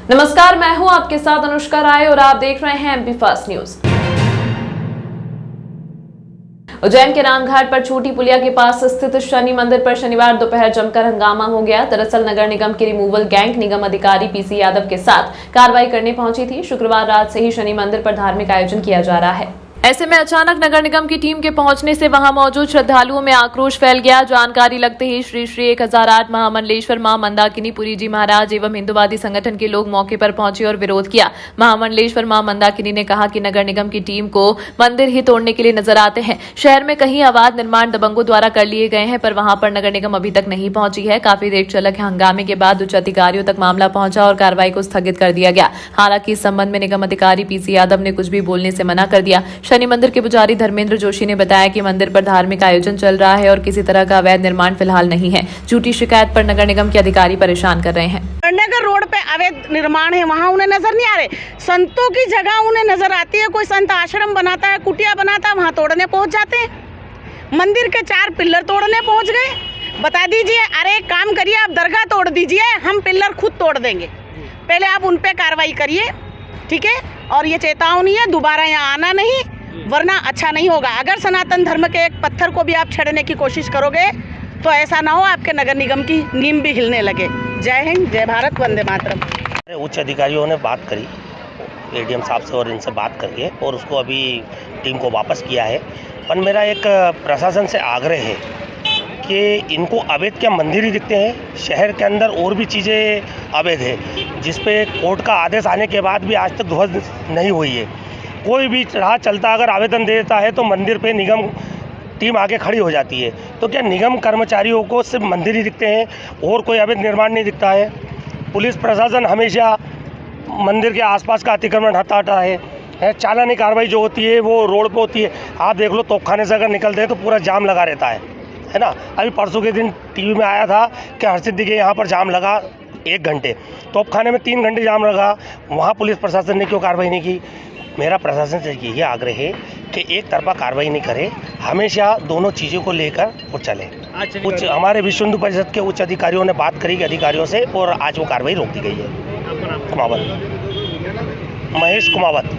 नमस्कार, मैं हूं आपके साथ अनुष्का राय और आप देख रहे हैं एमपी फास्ट न्यूज। उज्जैन के रामघाट पर छोटी पुलिया के पास स्थित शनि मंदिर पर शनिवार दोपहर जमकर हंगामा हो गया। दरअसल नगर निगम की रिमूवल गैंग निगम अधिकारी पीसी यादव के साथ कार्रवाई करने पहुंची थी। शुक्रवार रात से ही शनि मंदिर पर धार्मिक आयोजन किया जा रहा है। ऐसे में अचानक नगर निगम की टीम के पहुंचने से वहां मौजूद श्रद्धालुओं में आक्रोश फैल गया। जानकारी लगते ही श्री श्री 1008 महामंडलेश्वर मां मंदाकिनी पुरी जी महाराज एवं हिंदुवादी संगठन के लोग मौके पर पहुंचे और विरोध किया। महामंडलेश्वर मां मंदाकिनी ने कहा कि नगर निगम की टीम को मंदिर ही तोड़ने के लिए नजर आते हैं। शहर में कहीं अवैध निर्माण दबंगों द्वारा कर लिए गए हैं, पर वहां पर नगर निगम अभी तक नहीं पहुंची है। काफी देर चले हंगामे के बाद उच्च अधिकारियों तक मामला पहुंचा और कार्रवाई को स्थगित कर दिया गया। हालांकि इस संबंध में निगम अधिकारी पीसी यादव ने कुछ भी बोलने से मना कर दिया। शनि मंदिर के पुजारी धर्मेंद्र जोशी ने बताया कि मंदिर पर धार्मिक आयोजन चल रहा है और किसी तरह का अवैध निर्माण फिलहाल नहीं है। झूठी शिकायत पर नगर निगम के अधिकारी परेशान कर रहे हैं। नगर रोड पे अवैध निर्माण है, वहाँ उन्हें नजर नहीं आ रहे। संतों की जगह उन्हें नजर आती है। कोई संत आश्रम बनाता है, कुटिया बनाता है, वहाँ तोड़ने पहुँच जाते हैं। मंदिर के 4 पिल्लर तोड़ने पहुँच गए। बता दीजिए, अरे एक काम करिए, आप दरगाह तोड़ दीजिए, हम पिल्लर खुद तोड़ देंगे। पहले आप उन पे कार्रवाई करिए, ठीक है। और ये चेतावनी है, दोबारा यहाँ आना नहीं, वरना अच्छा नहीं होगा। अगर सनातन धर्म के एक पत्थर को भी आप छेड़ने की कोशिश करोगे तो ऐसा ना हो आपके नगर निगम की नींव भी हिलने लगे। जय हिंद, जय भारत, वंदे मातरम। उच्च अधिकारियों ने बात करी एडीएम साहब से और इनसे बात करके और उसको अभी टीम को वापस किया है। पर मेरा एक प्रशासन से आग्रह है कि इनको अवैध क्या मंदिर ही दिखते हैं, शहर के अंदर और भी चीज़ें अवैध है जिस पे कोर्ट का आदेश आने के बाद भी आज तक ध्वस्त नहीं हुई है। कोई भी राह चलता अगर आवेदन देता है तो मंदिर पे निगम टीम आगे खड़ी हो जाती है। तो क्या निगम कर्मचारियों को सिर्फ मंदिर ही दिखते हैं और कोई अवैध निर्माण नहीं दिखता है? पुलिस प्रशासन हमेशा मंदिर के आसपास का अतिक्रमण हटाता है। चालानी कार्रवाई जो होती है वो रोड पे होती है। आप देख लो, तोपखाने से अगर निकलते हैं तो पूरा जाम लगा रहता है ना। अभी परसों के दिन टीवी में आया था कि हरसिद्धि के यहाँ पर जाम लगा 1 घंटे, तोपखाने में 3 घंटे जाम लगा। वहाँ पुलिस प्रशासन ने क्यों कार्रवाई नहीं की? मेरा प्रशासन से यही आग्रह है कि एक तरफा कार्रवाई नहीं करे, हमेशा दोनों चीज़ों को लेकर वो चले। उच्च हमारे विश्व हिंदू परिषद के उच्च अधिकारियों ने बात करी अधिकारियों से और आज वो कार्रवाई रोक दी गई है। कुमावत, महेश कुमावत।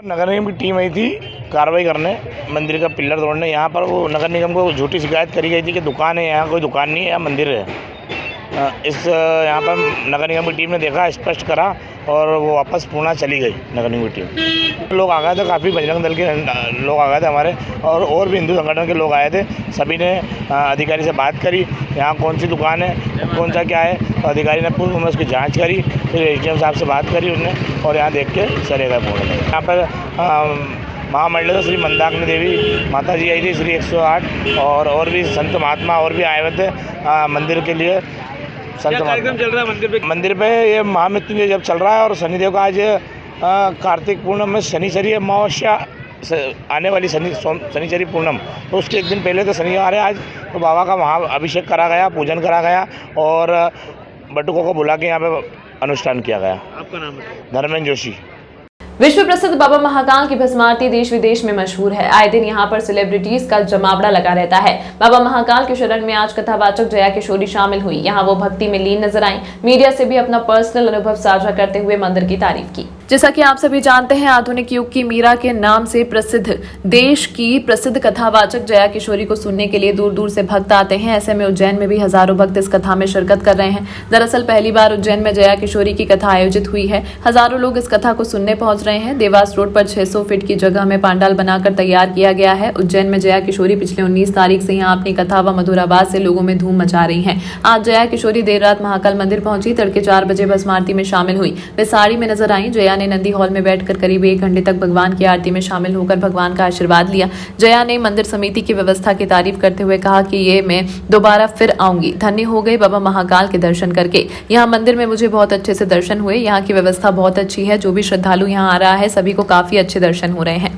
नगर निगम की टीम आई थी कार्रवाई करने, मंदिर का पिल्लर तोड़ने। यहाँ पर वो नगर निगम को झूठी शिकायत करी गई थी कि दुकान है, यहाँ कोई दुकान नहीं है, यहाँ मंदिर है। यहाँ पर नगर निगम की टीम ने देखा, स्पष्ट करा और वो वापस पुणे चली गई नगर निगम की टीम। लोग आ गए थे, काफ़ी बजरंग दल के लोग आ गए थे हमारे, और भी हिंदू संगठन के लोग आए थे। सभी ने अधिकारी से बात करी, यहाँ कौन सी दुकान है, कौन सा क्या है। तो अधिकारी ने पूर्व में उसकी जाँच करी, फिर एडीएम साहब से बात करी उन्होंने और यहाँ देख के चले गए पुणे। यहाँ पर महामंडलेश्वर श्री मंदाकिनी देवी माता जी आई थी, श्री 108 और भी संत महात्मा और भी आए हुए थे मंदिर के लिए। कार्यक्रम चल रहा है मंदिर पे ये महामृत्युंजय जब चल रहा है और शनिदेव का आज कार्तिक पूर्णम में शनिचरी अमावस्या आने वाली शनिचरी पूर्णम, तो उसके 1 दिन पहले तो शनिवार है आज। तो बाबा का वहाँ अभिषेक करा गया, पूजन करा गया और बटुकों को बुला के यहाँ पे अनुष्ठान किया गया। आपका नाम है? धर्मेंद्र जोशी। विश्व प्रसिद्ध बाबा महाकाल की भस्म आरती देश विदेश में मशहूर है। आए दिन यहाँ पर सेलिब्रिटीज का जमावड़ा लगा रहता है। बाबा महाकाल के शरण में आज कथावाचक जया किशोरी शामिल हुई। यहाँ वो भक्ति में लीन नजर आई। मीडिया से भी अपना पर्सनल अनुभव साझा करते हुए मंदिर की तारीफ की। जैसा कि आप सभी जानते हैं, आधुनिक युग की मीरा के नाम से प्रसिद्ध देश की प्रसिद्ध कथावाचक जया किशोरी को सुनने के लिए दूर दूर से भक्त आते हैं। ऐसे में उज्जैन में भी हजारों भक्त इस कथा में शिरकत कर रहे हैं। दरअसल पहली बार उज्जैन में जया किशोरी की कथा आयोजित हुई है। हजारों लोग इस कथा को सुनने पहुंच रहे हैं। देवास रोड पर 600 फीट की जगह में पंडाल बनाकर तैयार किया गया है। उज्जैन में जया किशोरी पिछले 19 तारीख से यहाँ अपनी कथा व मधुर आवाज से लोगों में धूम मचा रही हैं। आज जया किशोरी देर रात महाकाल मंदिर पहुंची, तड़के 4 बजे भस्म आरती में शामिल हुई। वे साड़ी में नजर आई। जया ने नंदी हॉल में बैठकर करीब 1 घंटे तक भगवान की आरती में शामिल होकर भगवान का आशीर्वाद लिया। जया ने मंदिर समिति की व्यवस्था की तारीफ करते हुए कहा कि ये मैं दोबारा फिर आऊंगी। धन्य हो गई बाबा महाकाल के दर्शन करके। यहाँ मंदिर में मुझे बहुत अच्छे से दर्शन हुए। यहाँ की व्यवस्था बहुत अच्छी है। जो भी श्रद्धालु यहाँ आ रहा है सभी को काफी अच्छे दर्शन हो रहे हैं।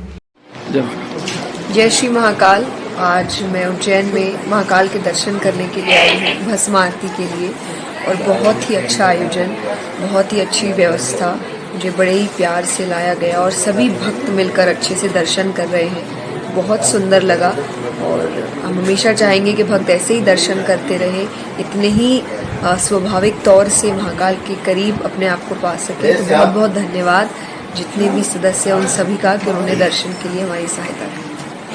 जय श्री महाकाल। आज मैं उज्जैन में महाकाल के दर्शन करने के लिए आई हूँ, भस्म आरती के लिए, और बहुत ही अच्छा आयोजन, बहुत ही अच्छी व्यवस्था, मुझे बड़े ही प्यार से लाया गया और सभी भक्त मिलकर अच्छे से दर्शन कर रहे हैं। बहुत सुंदर लगा और हम हमेशा चाहेंगे कि भक्त ऐसे ही दर्शन करते रहे, इतने ही स्वाभाविक तौर से महाकाल के करीब अपने आप को पा सके। तो बहुत बहुत धन्यवाद जितने भी सदस्य उन सभी का कि उन्होंने दर्शन के लिए हमारी सहायता की।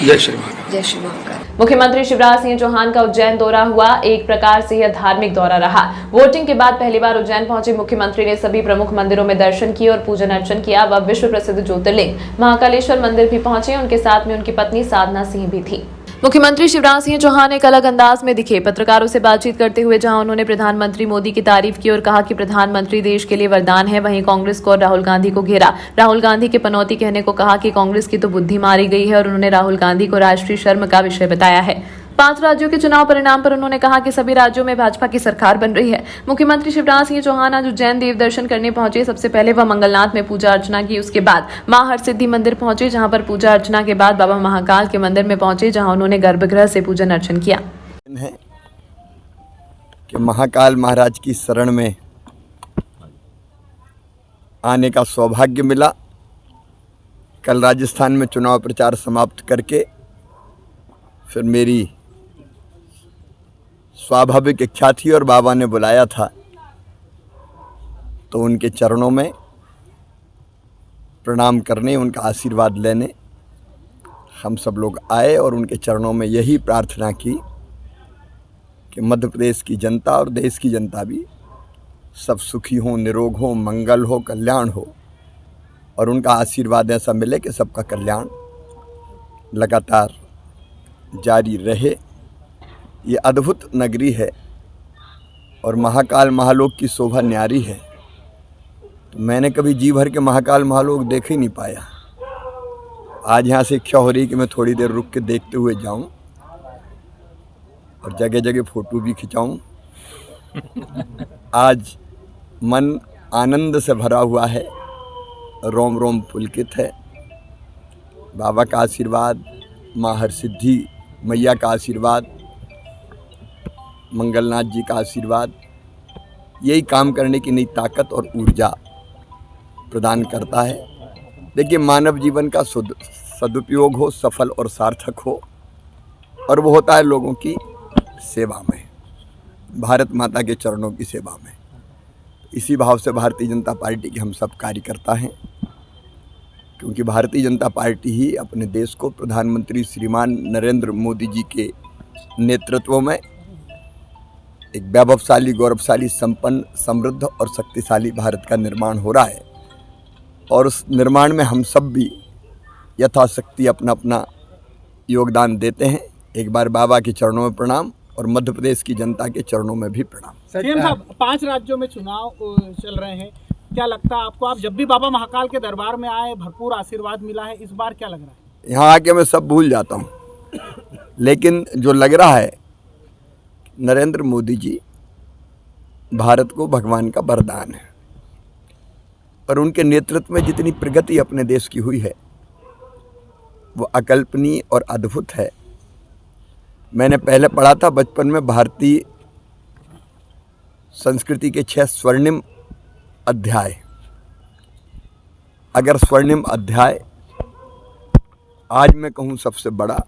जय श्री महाकाल। जय श्री महाकाल। मुख्यमंत्री शिवराज सिंह चौहान का उज्जैन दौरा हुआ। एक प्रकार से यह धार्मिक दौरा रहा। वोटिंग के बाद पहली बार उज्जैन पहुंचे मुख्यमंत्री ने सभी प्रमुख मंदिरों में दर्शन किए और पूजन अर्चन किया। वह विश्व प्रसिद्ध ज्योतिर्लिंग महाकालेश्वर मंदिर भी पहुंचे। उनके साथ में उनकी पत्नी साधना सिंह भी थी। मुख्यमंत्री शिवराज सिंह चौहान एक अलग अंदाज में दिखे। पत्रकारों से बातचीत करते हुए जहां उन्होंने प्रधानमंत्री मोदी की तारीफ की और कहा कि प्रधानमंत्री देश के लिए वरदान है, वहीं कांग्रेस को और राहुल गांधी को घेरा। राहुल गांधी के पनौती कहने को कहा कि कांग्रेस की तो बुद्धि मारी गई है और उन्होंने राहुल गांधी को राष्ट्रीय शर्म का विषय बताया है। 5 राज्यों के चुनाव परिणाम पर उन्होंने कहा कि सभी राज्यों में भाजपा की सरकार बन रही है। मुख्यमंत्री शिवराज सिंह चौहान आज उज्जैन देव दर्शन करने पहुंचे। सबसे पहले वह मंगलनाथ में पूजा अर्चना की। उसके बाद मां हरसिद्धि मंदिर पहुंचे, जहां पर पूजा अर्चना के बाद बाबा महाकाल के मंदिर में पहुंचे, जहां उन्होंने गर्भगृह से पूजन अर्चन किया। है कि महाकाल महाराज की शरण में आने का सौभाग्य मिला। कल राजस्थान में चुनाव प्रचार समाप्त करके फिर मेरी स्वाभाविक इच्छा थी और बाबा ने बुलाया था तो उनके चरणों में प्रणाम करने, उनका आशीर्वाद लेने हम सब लोग आए और उनके चरणों में यही प्रार्थना की कि मध्य प्रदेश की जनता और देश की जनता भी सब सुखी हो, निरोग हो, मंगल हो, कल्याण हो और उनका आशीर्वाद ऐसा मिले कि सबका कल्याण लगातार जारी रहे। ये अद्भुत नगरी है और महाकाल महालोक की शोभा न्यारी है। तो मैंने कभी जी भर के महाकाल महालोक देख ही नहीं पाया। आज यहाँ से इच्छा हो रही कि मैं थोड़ी देर रुक के देखते हुए जाऊं और जगह जगह फोटो भी खिंचाऊं। आज मन आनंद से भरा हुआ है, रोम रोम पुलकित है। बाबा का आशीर्वाद, माँ हरसिद्धि मैया का आशीर्वाद, मंगलनाथ जी का आशीर्वाद, यही काम करने की नई ताकत और ऊर्जा प्रदान करता है। देखिए, मानव जीवन का सदुपयोग हो, सफल और सार्थक हो, और वो होता है लोगों की सेवा में, भारत माता के चरणों की सेवा में। इसी भाव से भारतीय जनता पार्टी के हम सब कार्यकर्ता हैं, क्योंकि भारतीय जनता पार्टी ही अपने देश को प्रधानमंत्री श्रीमान नरेंद्र मोदी जी के नेतृत्व में एक वैभवशाली, गौरवशाली, संपन्न, समृद्ध और शक्तिशाली भारत का निर्माण हो रहा है। और उस निर्माण में हम सब भी यथाशक्ति अपना अपना योगदान देते हैं। एक बार बाबा के चरणों में प्रणाम और मध्य प्रदेश की जनता के चरणों में भी प्रणाम। सीएम साहब, 5 राज्यों में चुनाव चल रहे हैं, क्या लगता है आपको? आप जब भी बाबा महाकाल के दरबार में आए, भरपूर आशीर्वाद मिला है, इस बार क्या लग रहा है? यहाँ आके मैं सब भूल जाता हूँ, लेकिन जो लग रहा है, नरेंद्र मोदी जी भारत को भगवान का वरदान है और उनके नेतृत्व में जितनी प्रगति अपने देश की हुई है वो अकल्पनीय और अद्भुत है। मैंने पहले पढ़ा था बचपन में, भारतीय संस्कृति के 6 स्वर्णिम अध्याय। अगर स्वर्णिम अध्याय आज मैं कहूँ सबसे बड़ा,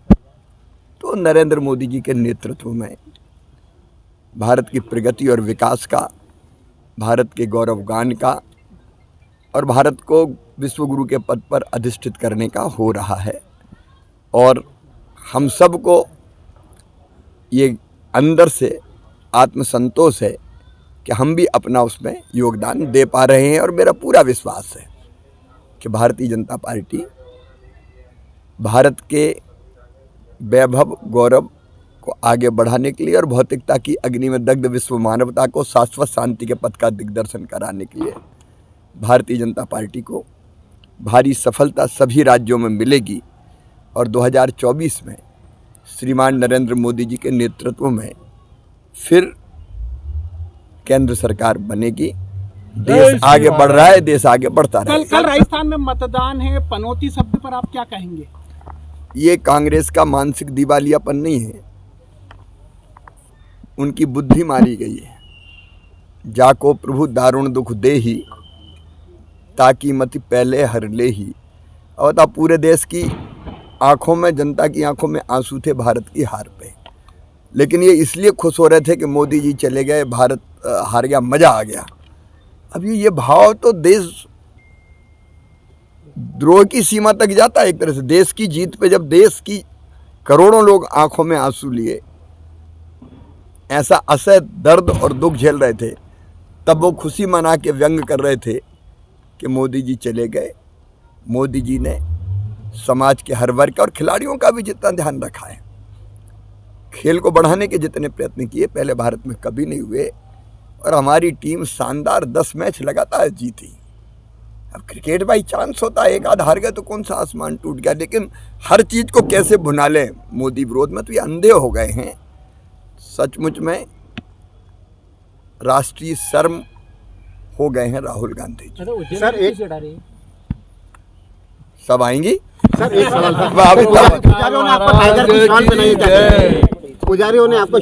तो नरेंद्र मोदी जी के नेतृत्व में भारत की प्रगति और विकास का, भारत के गौरवगान का और भारत को विश्वगुरु के पद पर अधिष्ठित करने का हो रहा है। और हम सब को ये अंदर से आत्मसंतोष है कि हम भी अपना उसमें योगदान दे पा रहे हैं। और मेरा पूरा विश्वास है कि भारतीय जनता पार्टी भारत के वैभव, गौरव को आगे बढ़ाने के लिए और भौतिकता की अग्नि में दग्ध विश्व मानवता को शाश्वत शांति के पथ का दिग्दर्शन कराने के लिए भारतीय जनता पार्टी को भारी सफलता सभी राज्यों में मिलेगी। और 2024 में श्रीमान नरेंद्र मोदी जी के नेतृत्व में फिर केंद्र सरकार बनेगी। देश आगे बढ़ रहा है, देश आगे बढ़ता रहेगा। कल राजस्थान में मतदान है, पनौती शब्द पर आप क्या कहेंगे? ये कांग्रेस का मानसिक दिवालियापन नहीं है, उनकी बुद्धि मारी गई है। जाको प्रभु दारुण दुख देही, ताकि मति पहले हर ले ही। और पूरे देश की आंखों में, जनता की आंखों में आंसू थे भारत की हार पे। लेकिन ये इसलिए खुश हो रहे थे कि मोदी जी चले गए, भारत हार गया, मज़ा आ गया। अभी ये भाव तो देश द्रोह की सीमा तक जाता है एक तरह से। देश की जीत पे जब देश की करोड़ों लोग आंखों में आंसू लिए, ऐसा असह दर्द और दुख झेल रहे थे, तब वो खुशी मना के व्यंग कर रहे थे कि मोदी जी चले गए। मोदी जी ने समाज के हर वर्ग और खिलाड़ियों का भी जितना ध्यान रखा है, खेल को बढ़ाने के जितने प्रयत्न किए पहले भारत में कभी नहीं हुए। और हमारी टीम शानदार 10 मैच लगातार जीती। अब क्रिकेट बाई चांस होता है, एक आध हार गए तो कौन सा आसमान टूट गया, लेकिन हर चीज़ को कैसे भुना लें मोदी विरोध में, तो ये अंधे हो गए हैं। सचमुच में राष्ट्रीय शर्म हो गए हैं राहुल गांधी जी। सर एक सब आएंगी। सर एक सवाल था। अभी पुजारियों ने आपको टाइगर की शॉल पहनाई है। पुजारियों ने आपको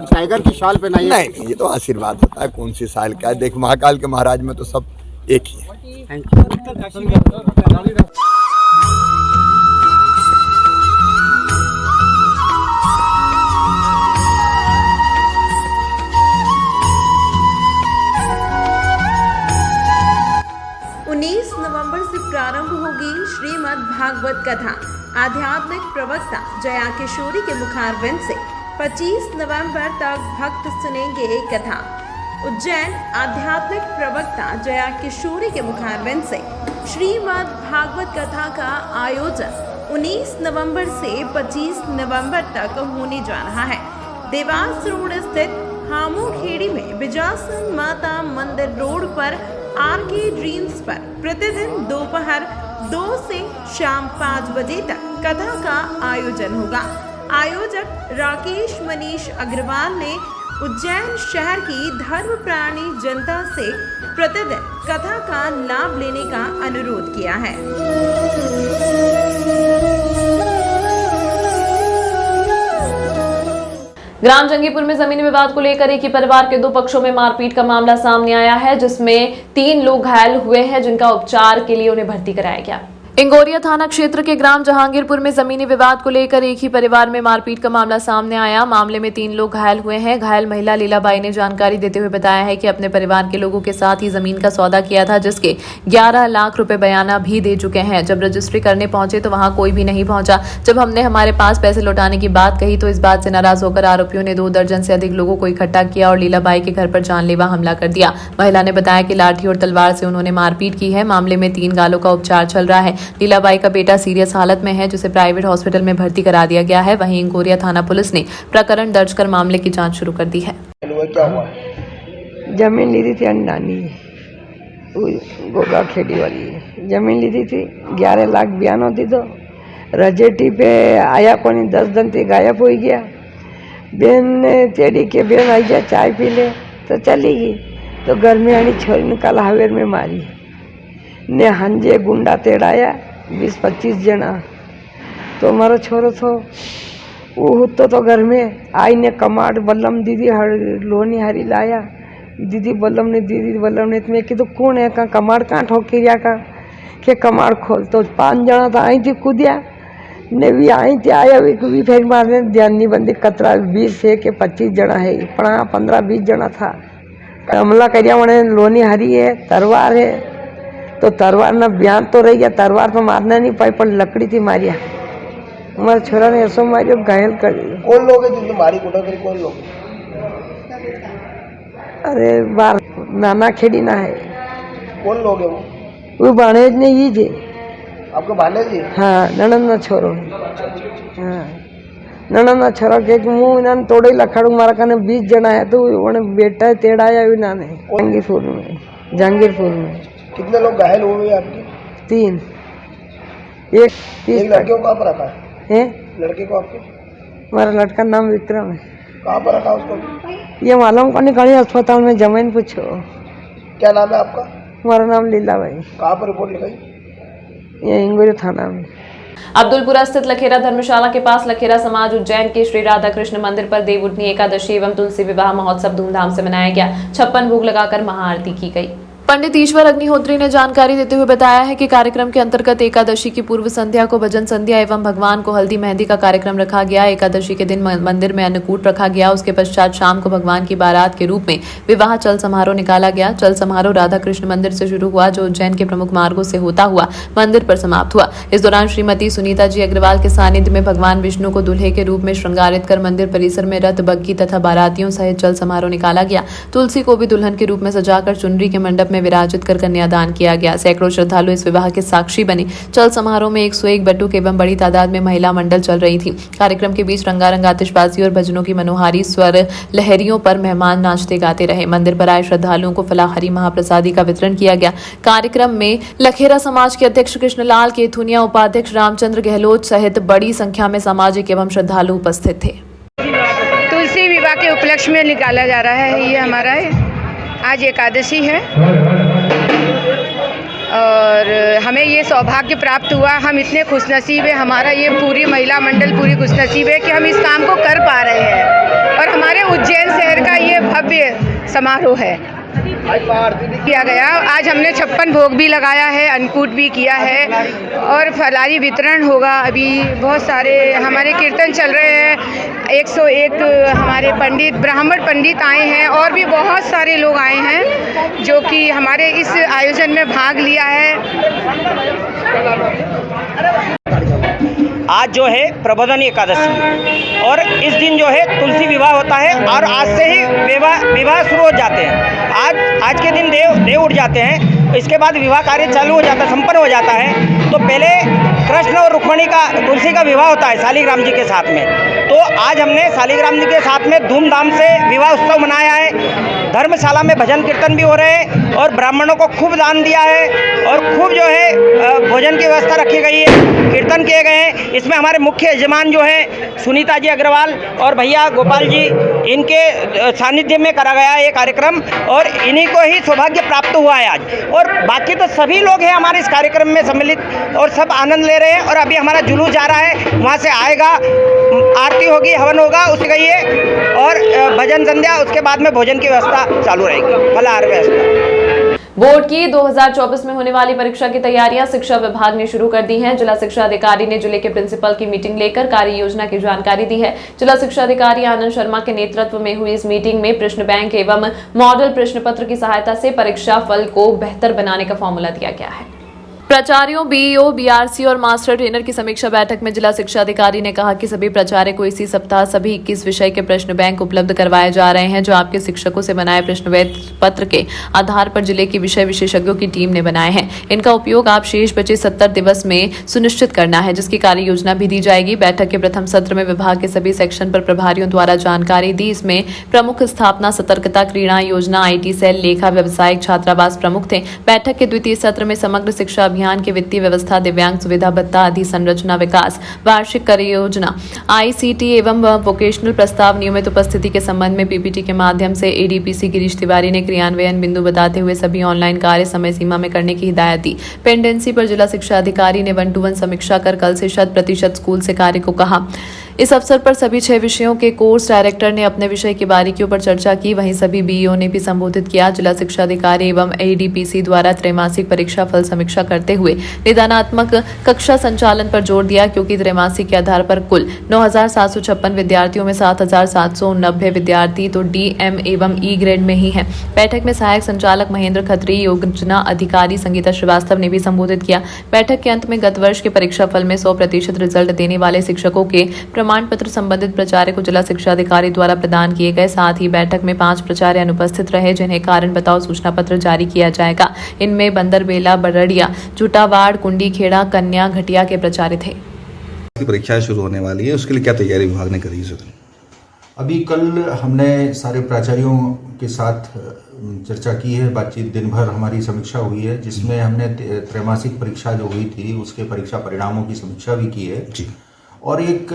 टाइगर की शॉल पहनाई है। नहीं, ये तो आशीर्वाद होता है, कौन सी साल का है। देख, महाकाल के महाराज में तो सब एक ही है। Thank you. नवंबर से प्रारंभ होगी श्रीमद् भागवत कथा। आध्यात्मिक प्रवक्ता जया किशोरी के मुखारबिंद से 25 नवंबर तक भक्त सुनेंगे कथा। उज्जैन आध्यात्मिक प्रवक्ता जया किशोरी के मुखारबिंद से श्रीमद् भागवत कथा का आयोजन 19 नवंबर से 25 नवंबर तक होने जा रहा है। देवास रोड स्थित हामूखेड़ी में बिजासन माता मंदिर रोड पर आरके ड्रीम्स पर प्रतिदिन दोपहर 2 से शाम 5 बजे तक कथा का आयोजन होगा। आयोजक राकेश मनीष अग्रवाल ने उज्जैन शहर की धर्मप्राणी जनता से प्रतिदिन कथा का लाभ लेने का अनुरोध किया है। ग्राम जंगीपुर में जमीनी विवाद को लेकर एक ही परिवार के 2 पक्षों में मारपीट का मामला सामने आया है, जिसमें 3 लोग घायल हुए हैं, जिनका उपचार के लिए उन्हें भर्ती कराया गया। इंगोरिया थाना क्षेत्र के ग्राम जहांगीरपुर में जमीनी विवाद को लेकर एक ही परिवार में मारपीट का मामला सामने आया। मामले में 3 लोग घायल हुए हैं। घायल महिला लीलाबाई ने जानकारी देते हुए बताया है कि अपने परिवार के लोगों के साथ ही जमीन का सौदा किया था, जिसके 11 लाख रुपए बयाना भी दे चुके हैं। जब रजिस्ट्री करने पहुंचे तो वहां कोई भी नहीं पहुंचा। जब हमने हमारे पास पैसे लौटाने की बात कही तो इस बात से नाराज होकर आरोपियों ने 2 दर्जन से अधिक लोगों को इकट्ठा किया और लीलाबाई के घर पर जानलेवा हमला कर दिया। महिला ने बताया कि लाठी और तलवार से उन्होंने मारपीट की है। मामले में 3 घायलों का उपचार चल रहा है। लीलाबाई का बेटा सीरियस हालत में है, जिसे प्राइवेट हॉस्पिटल में भर्ती करा दिया गया है। वहीं इंगोरिया थाना पुलिस ने प्रकरण दर्ज कर मामले की जांच शुरू कर दी है। जमीन ली थी अंडानी गोगा खेड़ी वाली जमीन ली थी 11 लाख बयान होती तो रजेटी पे आया कोनी 10 दिन से गायब हो गया। बेन ने तेड़ी के बेन आई जा चाय पी ले तो चली गई, तो घर में आनी छोरी निकाल हवेर में मारी ने हंजे गुंडा तेड़ाया 20-25 जना। तो हमारा छोरो थो वो तो घर में आई ने कमाड़ बल्लम दीदी लोनी हरी लाया। दीदी बल्लम ने मैं कि तो कौन है का कमाड़ कहाँ ठोकिया का के कमाड़ खोल। तो 5 जना तो आई थी कूदिया ने भी आई थी आया भी फेंक मारने ध्यान नहीं बंदी कतरा 20 है के 25 जना है 15-20 जना था। हमला करिया मैंने लोनी हरी है तलवार है, तो तलवार ना बयान तो रही गया, तलवार तो मारना नहीं पाई पर लकड़ी थी मारिया। हमारे छोरा ने ऐसा मारियो घायल कर दिया। कौन लोग हैं जिनने मारी कुटा करी, कौन लोग? अरे बार नाना खेड़ी ना है। कौन लोग हैं वो बाणेज ने ही थे। आपके भाने जी? हाँ ननद ना छोरो। हाँ ननद ना छोरा के मुँह इन्होंने तोड़े लखाड़ू मारा खाने 20 जना है तो उन्हें बेटा तेड़ाया इन्होंने जहांगीरपुर में। कितने लोग घायल हुए हैं आपकी? 3। एक लड़के को कहाँ पर रखा है? लड़के को आपके? हमारा लड़का नाम विक्रम है। कहाँ पर रखा उसको? ये मालूम को निकाली अस्पताल में जमीन पूछो। क्या नाम है आपका? हमारा नाम लीलाबाई। कहाँ पर रिपोर्ट लिखाई? ये इंगोरी थाना में। अब्दुलपुरा स्थित लखेरा धर्मशाला के पास लखेरा समाज उज्जैन के श्री राधा कृष्ण मंदिर पर देवउठनी एकादशी एवं तुलसी विवाह महोत्सव धूमधाम से मनाया गया। 56 भोग लगाकर महाआरती की गई। पंडित ईश्वर अग्निहोत्री ने जानकारी देते हुए बताया है कि कार्यक्रम के अंतर्गत एकादशी की पूर्व संध्या को भजन संध्या एवं भगवान को हल्दी मेहंदी का कार्यक्रम रखा गया। एकादशी के दिन मंदिर में अन्नकूट रखा गया। उसके पश्चात शाम को भगवान की बारात के रूप में विवाह चल समारोह निकाला गया। चल समारोह राधा कृष्ण मंदिर से शुरू हुआ, जो उज्जैन के प्रमुख मार्गों से होता हुआ मंदिर पर समाप्त हुआ। इस दौरान श्रीमती सुनीता जी अग्रवाल के सानिध्य में भगवान विष्णु को दूल्हे के रूप में श्रृंगारित कर मंदिर परिसर में रथ, बग्घी तथा बारातियों सहित चल समारोह निकाला गया। तुलसी को भी दुल्हन के रूप में सजाकर चुनरी के मंडप में विराजित कर कन्यादान किया गया। सैकड़ों श्रद्धालु इस विवाह के साक्षी बने। चल समारोह में 101 बटुक एवं बड़ी तादाद में महिला मंडल चल रही थी। कार्यक्रम के बीच रंगारंग आतिशबाजी और भजनों की मनोहारी स्वर लहरियों पर मेहमान नाचते गाते रहे। मंदिर पर आए श्रद्धालुओं को फलाहारी महाप्रसादी का वितरण किया गया। कार्यक्रम में लखेरा समाज के अध्यक्ष कृष्णलाल केथुनिया, उपाध्यक्ष रामचंद्र गहलोत सहित बड़ी संख्या में सामाजिक एवं श्रद्धालु उपस्थित थे। तुलसी विवाह के उपलक्ष्य में निकाला जा रहा है ये हमारा आज एकादशी है और हमें ये सौभाग्य प्राप्त हुआ। हम इतने खुशनसीब है, हमारा ये पूरी महिला मंडल पूरी खुशनसीब है कि हम इस काम को कर पा रहे हैं और हमारे उज्जैन शहर का ये भव्य समारोह है किया गया। आज हमने 56 भोग भी लगाया है, अन्नकूट भी किया है और फलारी वितरण होगा। अभी बहुत सारे हमारे कीर्तन चल रहे हैं। 101 हमारे पंडित, ब्राह्मण पंडित आए हैं और भी बहुत सारे लोग आए हैं जो कि हमारे इस आयोजन में भाग लिया है। आज जो है प्रबोधन एकादशी और इस दिन जो है तुलसी विवाह होता है और आज से ही विवाह शुरू हो जाते हैं। आज के दिन देव उठ जाते हैं, इसके बाद विवाह कार्य चालू हो जाता है, संपन्न हो जाता है। तो पहले कृष्ण और रुक्मिणी का तुलसी का विवाह होता है शालिग्राम जी के साथ में। तो आज हमने शालिग्राम जी के साथ में धूमधाम से विवाह उत्सव मनाया है। धर्मशाला में भजन कीर्तन भी हो रहे हैं और ब्राह्मणों को खूब दान दिया है और खूब जो है भोजन की व्यवस्था रखी गई है, कीर्तन किए गए हैं। इसमें हमारे मुख्य यजमान जो है सुनीता जी अग्रवाल और भैया गोपाल जी, इनके सानिध्य में करा गया ये कार्यक्रम और इन्हीं को ही सौभाग्य प्राप्त हुआ है आज। और बाकी तो सभी लोग हैं हमारे इस कार्यक्रम में सम्मिलित और सब आनंद ले रहे हैं। और अभी हमारा जुलूस जा रहा है, वहाँ से आएगा, आरती होगी, हवन होगा, उसके गई है और भजन संध्या, उसके बाद में भोजन की व्यवस्था चालू रहेगी, फलाहार व्यवस्था। बोर्ड की 2024 में होने वाली परीक्षा की तैयारियां शिक्षा विभाग ने शुरू कर दी हैं। जिला शिक्षा अधिकारी ने जिले के प्रिंसिपल की मीटिंग लेकर कार्य योजना की जानकारी दी है। जिला शिक्षा अधिकारी आनंद शर्मा के नेतृत्व में हुई इस मीटिंग में प्रश्न बैंक एवं मॉडल प्रश्न पत्र की सहायता से परीक्षा फल को बेहतर बनाने का फॉर्मूला दिया गया है। प्राचार्यों, बीईओ, बीआरसी और मास्टर ट्रेनर की समीक्षा बैठक में जिला शिक्षा अधिकारी ने कहा कि सभी प्राचार्य को इसी सप्ताह सभी 21 विषय के प्रश्न बैंक उपलब्ध करवाए जा रहे हैं, जो आपके शिक्षकों से बनाए प्रश्न पत्र के आधार पर जिले की विषय विशेषज्ञों की टीम ने बनाए हैं। इनका उपयोग आप शेष बचे 70 दिवस में सुनिश्चित करना है, जिसकी कार्य योजना भी दी जाएगी। बैठक के प्रथम सत्र में विभाग के सभी सेक्शन पर प्रभारियों द्वारा जानकारी दी। इसमें प्रमुख स्थापना, सतर्कता, क्रीड़ा योजना, IT सेल, लेखा, व्यवसायिक, छात्रावास प्रमुख थे। बैठक के द्वितीय सत्र में समग्र शिक्षा अभियान की वित्तीय व्यवस्था, दिव्यांग सुविधा भत्ता, अधिसंरचना विकास, वार्षिक कार्य योजना, ICT एवं वोकेशनल प्रस्ताव, नियमित उपस्थिति के संबंध में PPT के माध्यम से ADPC गिरीश तिवारी ने क्रियान्वयन बिंदु बताते हुए सभी ऑनलाइन कार्य समय सीमा में करने की हिदायत दी। पेंडेंसी पर जिला शिक्षा अधिकारी ने 1-to-1 समीक्षा कर कल से 100% स्कूल से कार्य को कहा। इस अवसर पर सभी 6 विषयों के कोर्स डायरेक्टर ने अपने विषय की बारीकियों पर चर्चा की। वहीं सभी BEO ने भी संबोधित किया। जिला शिक्षा अधिकारी एवं ADPC द्वारा त्रैमासिक परीक्षा फल समीक्षा करते हुए निदानात्मक कक्षा संचालन पर जोर दिया, क्योंकि त्रैमासिक के आधार पर कुल 9,756 विद्यार्थियों में 7,790 विद्यार्थी तो D, M एवं E ग्रेड में ही हैं। बैठक में सहायक संचालक महेंद्र खत्री, योजना अधिकारी संगीता श्रीवास्तव ने भी संबोधित किया। बैठक के अंत में गत वर्ष के परीक्षा फल में 100% रिजल्ट देने वाले शिक्षकों के प्रमाण पत्र संबंधित प्राचार्य को जिला शिक्षा अधिकारी द्वारा प्रदान किए गए। साथ ही बैठक में 5 प्राचार्य अनुपस्थित रहे, जिन्हें कारण बताओ सूचना पत्र जारी किया जाएगा। इनमें बंदरबेला, बरड़िया, झुटावाड़, कुंडी खेड़ा, कन्या, घटिया के प्राचार्य थे। परीक्षाएं शुरू होने वाली है, उसके लिए क्या तैयारी विभाग ने करी है? अभी कल हमने सारे प्राचार्यों के साथ चर्चा की है, बातचीत दिन भर हमारी समीक्षा हुई है, जिसमें हमने त्रैमासिक परीक्षा जो हुई थी उसके परीक्षा परिणामों की समीक्षा भी की है जी। और एक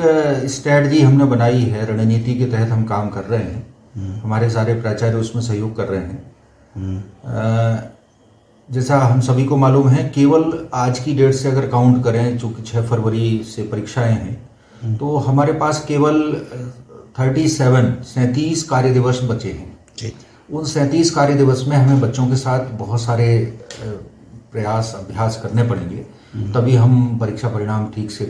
स्ट्रैटेजी हमने बनाई है, रणनीति के तहत हम काम कर रहे हैं। हमारे सारे प्राचार्य उसमें सहयोग कर रहे हैं। जैसा हम सभी को मालूम है, केवल आज की डेट से अगर काउंट करें, चूँकि 6 फरवरी से परीक्षाएं हैं, तो हमारे पास केवल 37 कार्य दिवस बचे हैं। उन 37 कार्य दिवस में हमें बच्चों के साथ बहुत सारे प्रयास अभ्यास करने पड़ेंगे, तभी हम परीक्षा परिणाम ठीक से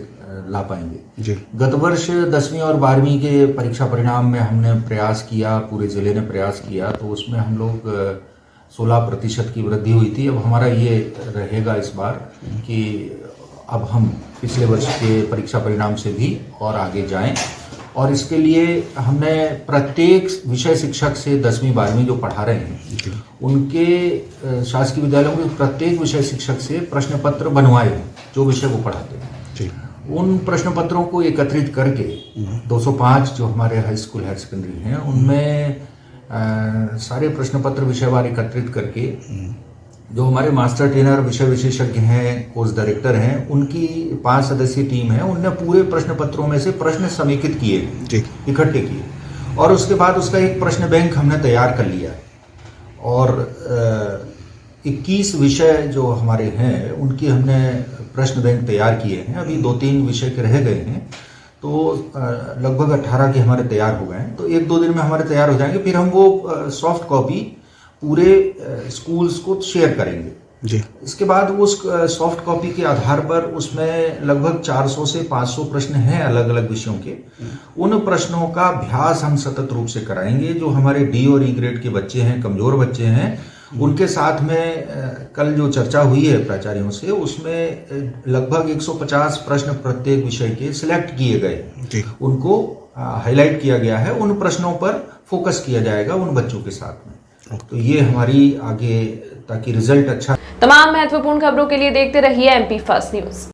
ला पाएंगे। गत वर्ष 10वीं और 12वीं के परीक्षा परिणाम में हमने प्रयास किया, पूरे जिले ने प्रयास किया, तो उसमें हम लोग 16% की वृद्धि हुई थी। अब हमारा ये रहेगा इस बार कि अब हम पिछले वर्ष के परीक्षा परिणाम से भी और आगे जाएं, और इसके लिए हमने प्रत्येक विषय शिक्षक से 10वीं 12वीं जो पढ़ा रहे हैं उनके शासकीय विद्यालयों के प्रत्येक विषय शिक्षक से प्रश्न पत्र बनवाए हैं जो विषय वो पढ़ाते हैं। उन प्रश्न पत्रों को एकत्रित करके 205 जो हमारे हाई स्कूल हायर सेकेंडरी हैं उनमें सारे प्रश्न पत्र विषयवार एकत्रित करके जो हमारे मास्टर ट्रेनर विषय विशेषज्ञ हैं, कोर्स डायरेक्टर हैं, उनकी 5 सदस्यीय टीम है, उनने पूरे प्रश्न पत्रों में से प्रश्न समेकित किए, इकट्ठे किए, और उसके बाद उसका एक प्रश्न बैंक हमने तैयार कर लिया। और 21 विषय जो हमारे हैं उनकी हमने प्रश्न बैंक तैयार किए हैं। अभी 2-3 विषय के रह गए हैं, तो लगभग 18 के हमारे तैयार हो गए हैं। तो 1-2 दिन में हमारे तैयार हो जाएंगे, फिर हम वो सॉफ्ट कॉपी पूरे स्कूल्स को शेयर करेंगे। इसके बाद उस सॉफ्ट कॉपी के आधार पर उसमें लगभग 400 से 500 प्रश्न हैं अलग अलग विषयों के। उन प्रश्नों का अभ्यास हम सतत रूप से कराएंगे। जो हमारे डी और ई ग्रेड के बच्चे हैं, कमजोर बच्चे हैं, उनके साथ में कल जो चर्चा हुई है प्राचार्यों से, उसमें लगभग 150 प्रश्न प्रत्येक विषय के सिलेक्ट किए गए, उनको हाईलाइट किया गया है, उन प्रश्नों पर फोकस किया जाएगा उन बच्चों के साथ में। तो ये हमारी आगे, ताकि रिजल्ट अच्छा। तमाम महत्वपूर्ण खबरों के लिए देखते रहिए MP फर्स्ट न्यूज।